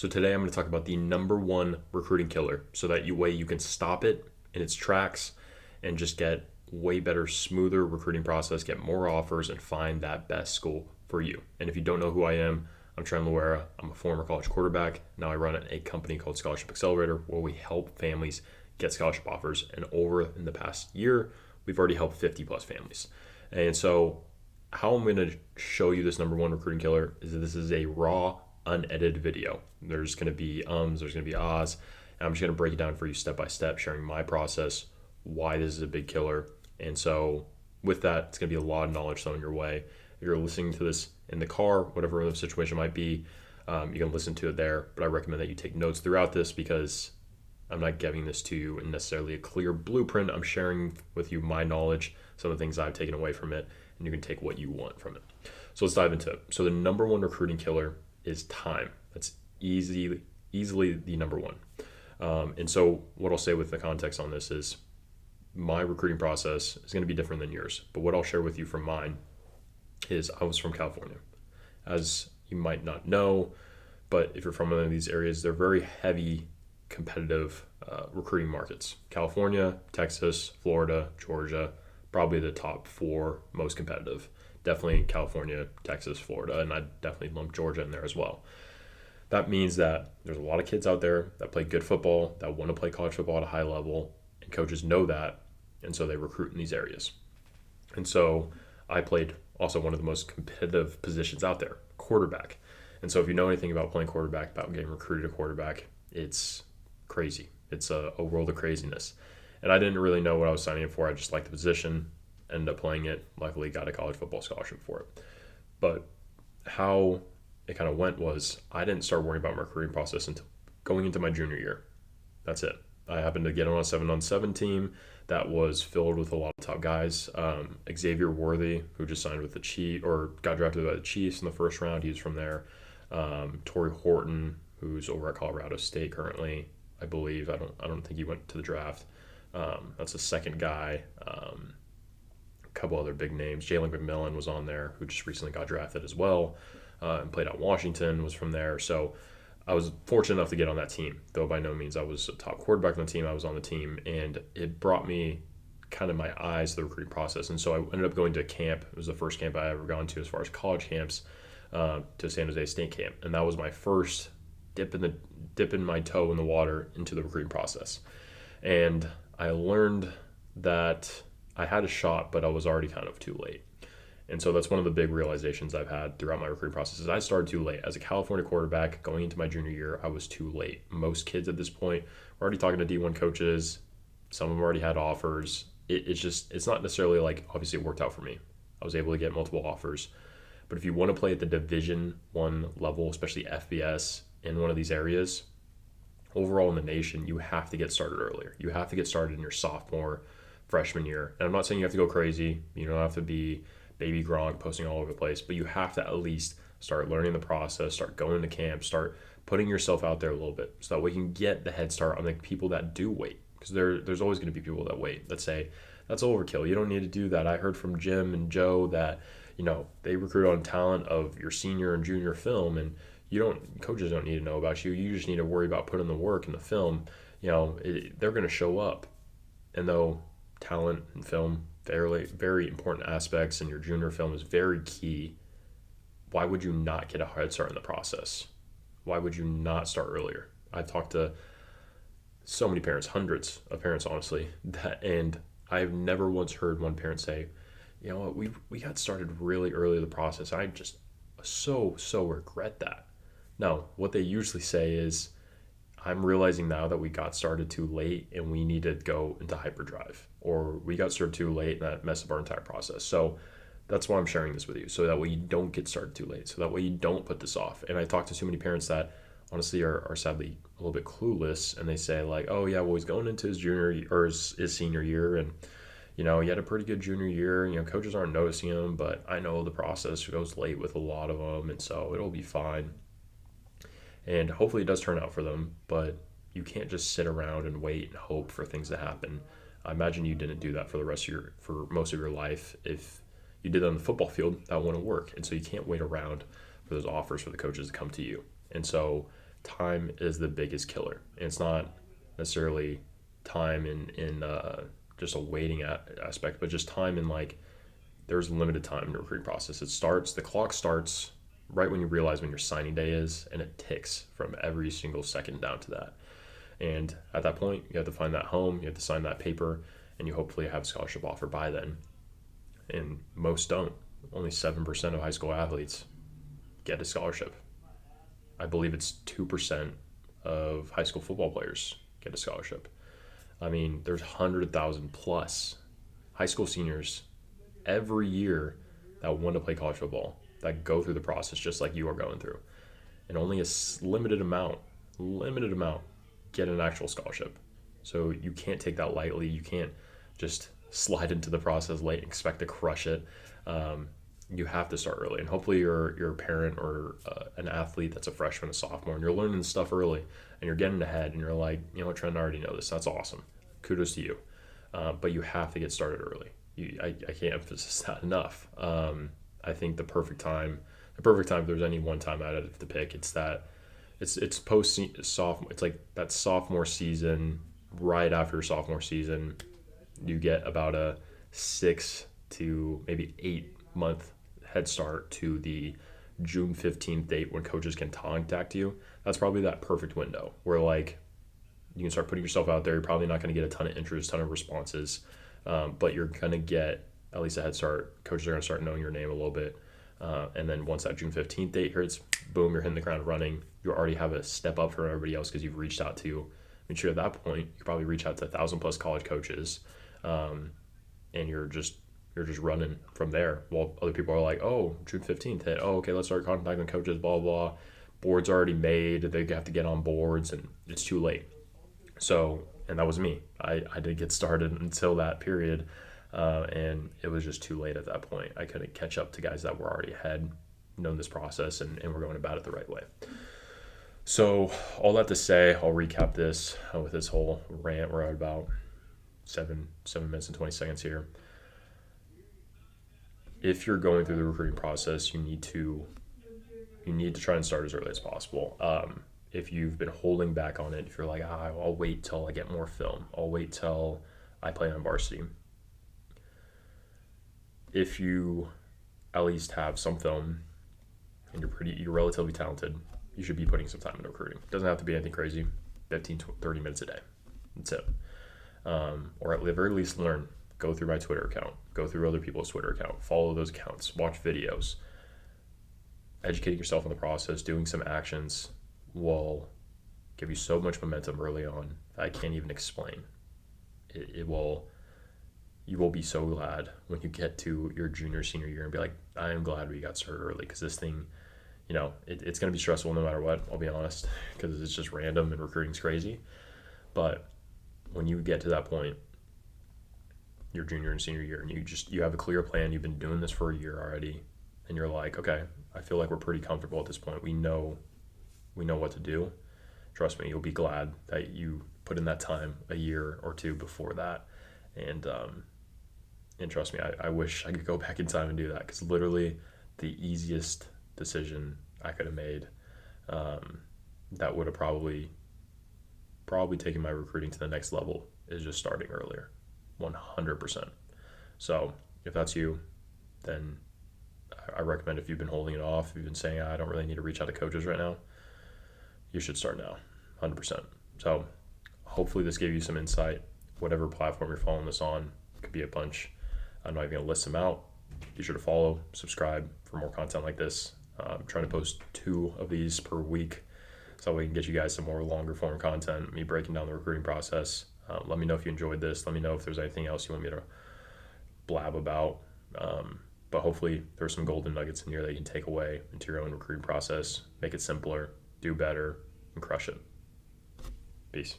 So today I'm going to talk about the number one recruiting killer so that you can stop it in its tracks and just get way better, smoother recruiting process, get more offers, and find that best school for you. And if you don't know who I am, I'm Trent Loera. I'm a former college quarterback. Now I run a company called Scholarship Accelerator where we help families get scholarship offers. And in the past year, we've already helped 50 plus families. And so how I'm going to show you this number one recruiting killer is that this is a raw, unedited video. There's going to be there's going to be ahs, and I'm just going to break it down for you step by step, sharing my process, why this is a big killer. And so with that, it's going to be a lot of knowledge thrown your way. If you're listening to this in the car, whatever the situation might be, you can listen to it there. But I recommend that you take notes throughout this because I'm not giving this to you in necessarily a clear blueprint. I'm sharing with you my knowledge, some of the things I've taken away from it, and you can take what you want from it. So let's dive into it. So the number one recruiting killer is time. That's easily the number one. And so what I'll say with the context on this is my recruiting process is going to be different than yours. But what I'll share with you from mine is I was from California. As you might not know, but if you're from one of these areas, they're very heavy competitive recruiting markets. California, Texas, Florida, Georgia, probably the top four most competitive. Definitely California, Texas, Florida, and I definitely lump Georgia in there as well. That means that there's a lot of kids out there that play good football, that want to play college football at a high level, and coaches know that, and so they recruit in these areas. And so I played also one of the most competitive positions out there, quarterback. And so if you know anything about playing quarterback, about getting recruited a quarterback, it's crazy. It's a world of craziness. And I didn't really know what I was signing up for. I just liked the position, ended up playing it, luckily got a college football scholarship for it. But how it kind of went was I didn't start worrying about my recruiting process until going into my junior year. That's it. I happened to get on a 7-on-7 team that was filled with a lot of top guys. Xavier Worthy, who just signed with the Chiefs or got drafted by the Chiefs in the first round, he's from there. Torrey Horton, who's over at Colorado State currently, I believe. I don't think he went to the draft. That's the second guy. A couple other big names. Jalen McMillan was on there, who just recently got drafted as well, and played out Washington, was from there. So I was fortunate enough to get on that team, though by no means I was a top quarterback on the team. I was on the team, and it brought me kind of my eyes to the recruiting process. And so I ended up going to camp. It was the first camp I ever gone to as far as college camps, to San Jose State camp. And that was my first dipping my toe in the water into the recruiting process. And I learned that I had a shot, but I was already kind of too late. And so that's one of the big realizations I've had throughout my recruiting process is I started too late. As a California quarterback going into my junior year, I was too late. Most kids at this point were already talking to D1 coaches. Some of them already had offers. It's not necessarily like, obviously it worked out for me. I was able to get multiple offers. But if you want to play at the Division I level, especially FBS in one of these areas, overall in the nation, you have to get started earlier. You have to get started in your sophomore, freshman year. And I'm not saying you have to go crazy. You don't have to be baby Gronk posting all over the place, but you have to at least start learning the process, start going to camp, start putting yourself out there a little bit so that we can get the head start on the people that do wait. Because there's always going to be people that wait, that say, that's overkill. You don't need to do that. I heard from Jim and Joe that, they recruit on talent of your senior and junior film, and coaches don't need to know about you. You just need to worry about putting the work in the film. They're going to show up. And though talent and film, very, very important aspects, and your junior film is very key, why would you not get a head start in the process? Why would you not start earlier? I've talked to so many parents, hundreds of parents, honestly, and I've never once heard one parent say, you know what, we got started really early in the process. I just so regret that. No, what they usually say is, I'm realizing now that we got started too late and we need to go into hyperdrive, or we got started too late and that messed up our entire process. So that's why I'm sharing this with you, so that way you don't get started too late, so that way you don't put this off. And I talk to so many parents that honestly are sadly a little bit clueless, and they say like, oh yeah, well he's going into his junior or his senior year, and he had a pretty good junior year. Coaches aren't noticing him, but I know the process goes late with a lot of them, and so it'll be fine. And hopefully it does turn out for them, but you can't just sit around and wait and hope for things to happen. I imagine you didn't do that for most of your life. If you did that on the football field, that wouldn't work. And so you can't wait around for those offers for the coaches to come to you. And so time is the biggest killer. And it's not necessarily time in just a waiting aspect, but just time in like there's limited time in the recruiting process. The clock starts right when you realize when your signing day is, and it ticks from every single second down to that. And at that point, you have to find that home, you have to sign that paper, and you hopefully have a scholarship offer by then. And most don't. Only 7% of high school athletes get a scholarship. I believe it's 2% of high school football players get a scholarship. I mean, there's 100,000 plus high school seniors every year that want to play college football, that go through the process just like you are going through. And only a limited amount get an actual scholarship. So you can't take that lightly. You can't just slide into the process late and expect to crush it. You have to start early. And hopefully you're a parent or an athlete that's a freshman, a sophomore, and you're learning stuff early and you're getting ahead and you're like, you know what, Trent, I already know this. That's awesome. Kudos to you. But you have to get started early. I can't emphasize that enough. I think the perfect time, if there's any one time I'd have to pick, it's post sophomore. It's like that sophomore season, right after your sophomore season, you get about a 6 to maybe 8 month head start to the June 15th date when coaches can contact you. That's probably that perfect window where like you can start putting yourself out there. You're probably not going to get a ton of interest, ton of responses, but you're going to get at least a head start. Coaches are going to start knowing your name a little bit. And then once that June 15th date hits, boom, you're hitting the ground running. You already have a step up from everybody else because you've reached out to, at that point, you probably reach out to 1,000 plus college coaches. And you're just running from there. While other people are like, oh, June 15th hit. Oh, okay, let's start contacting coaches, blah, blah. Boards already made. They have to get on boards, and it's too late. So, and that was me. I didn't get started until that period, and it was just too late at that point. I couldn't catch up to guys that were already ahead, known this process, and were going about it the right way. So, all that to say, I'll recap this with this whole rant. We're at about 7 minutes and 20 seconds here. If you're going through the recruiting process, you need to try and start as early as possible. If you've been holding back on it, if you're like, I'll wait till I get more film, I'll wait till I play on varsity. If you at least have some film and you're relatively talented, you should be putting some time into recruiting. It doesn't have to be anything crazy, 15 to 30 minutes a day. That's it. Or at the very least learn. Go through my Twitter account. Go through other people's Twitter account. Follow those accounts. Watch videos. Educating yourself on the process, doing some actions will give you so much momentum early on that I can't even explain. You will be so glad when you get to your junior, senior year and be like, I am glad we got started early because this thing, it's going to be stressful no matter what, I'll be honest, because it's just random and recruiting's crazy. But when you get to that point, your junior and senior year, and you have a clear plan, you've been doing this for a year already, and you're like, okay, I feel like we're pretty comfortable at this point. We know what to do. Trust me, you'll be glad that you put in that time a year or two before that. And trust me, I wish I could go back in time and do that, because literally the easiest decision I could have made that would have probably taken my recruiting to the next level is just starting earlier. 100%. So if that's you, then I recommend, if you've been holding it off, if you've been saying, I don't really need to reach out to coaches right now, you should start now, 100%. So hopefully this gave you some insight. Whatever platform you're following this on, it could be a bunch. I'm not even going to list them out. Be sure to follow, subscribe for more content like this. I'm trying to post 2 of these per week so we can get you guys some more longer form content, me breaking down the recruiting process. Let me know if you enjoyed this. Let me know if there's anything else you want me to blab about. But hopefully there's some golden nuggets in here that you can take away into your own recruiting process, make it simpler, do better, and crush it. Peace.